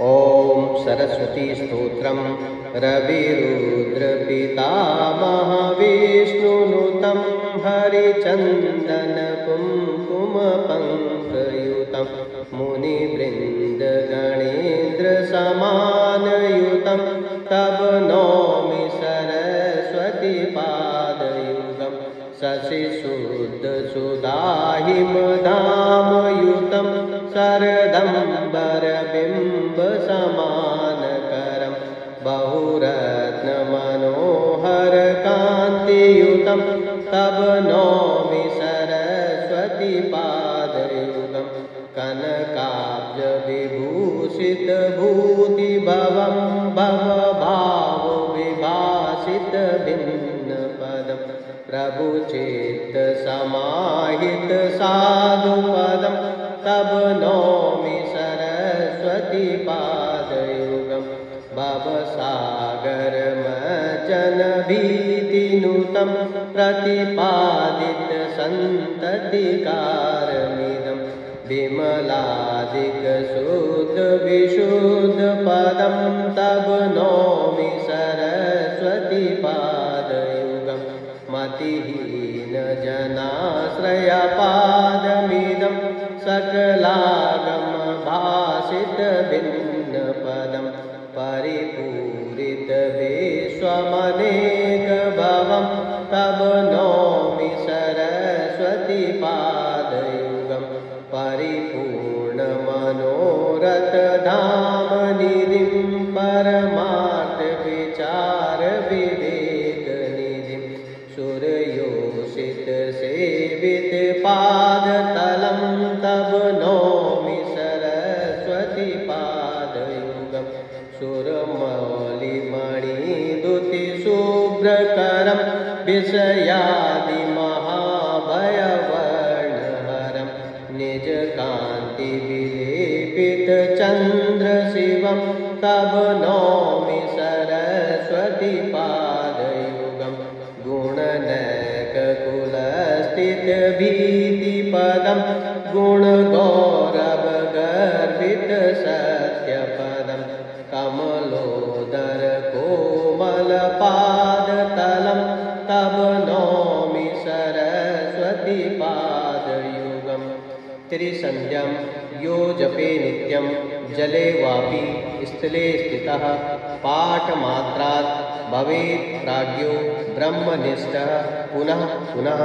ॐ सरस्वती स्तोत्रम् रविरुद्रपितामहविष्णुनुतं हरिचन्दनकुङ्कुमपङ्कयुतं मुनिवृन्दगणेन्द्रसमानयुतं तव नौमि सरस्वतीपादयुगं शशिशुद्धसुधाहिमधामयुतं शरदम्बरबिम्बसमानकरं बहुरत्नमनोहरकान्तियुतं तव नौमि सरस्वतीपादयुगं कनकाब्जविभूषितभूतिभवं भवभावविभासितभिन्नपदं प्रभुचित्तसमाहितसाधुपदं तव नौमि सरस्वतीपादयुगं भवसागरमज्जनभीतिनुतं प्रतिपादितसन्ततिकारमिदं विमलादिकशुद्धविशुद्धपदं तव नौमि सरस्वतीपादयुगं मतिहीनजनाश्रयपादमिदं सकलागमभासितभिन्नपदं परिपूरितविश्वमनेकभवं तव नौमि सरस्वतीपादयुगं परिपूर्णमनोरथधामनिधिं परमार्थविचारविवेकनिधिं सुरयोषितसेवितपादतलं तव नौमि सरस्वतीपादयुगं सुरमौलिमणिदुतिशुभ्रकरं विषयादिमहाभयवर्णहरं निजकान्तिविलेपितचन्द्रशिवं तव नौमि सरस्वतीपादयुगं गुणनैककुलस्थितभीतिपदं गुणगौरवगर्भितसत्यपदं कमलोदरकोमलपादतलं तव नौमि सरस्वतीपादयुगं त्रिसन्ध्यं यो जपे नित्यं जले वापि स्थले स्थितः पाठमात्रात् भवेत् प्राज्ञो ब्रह्मनिष्ठः पुनः पुनः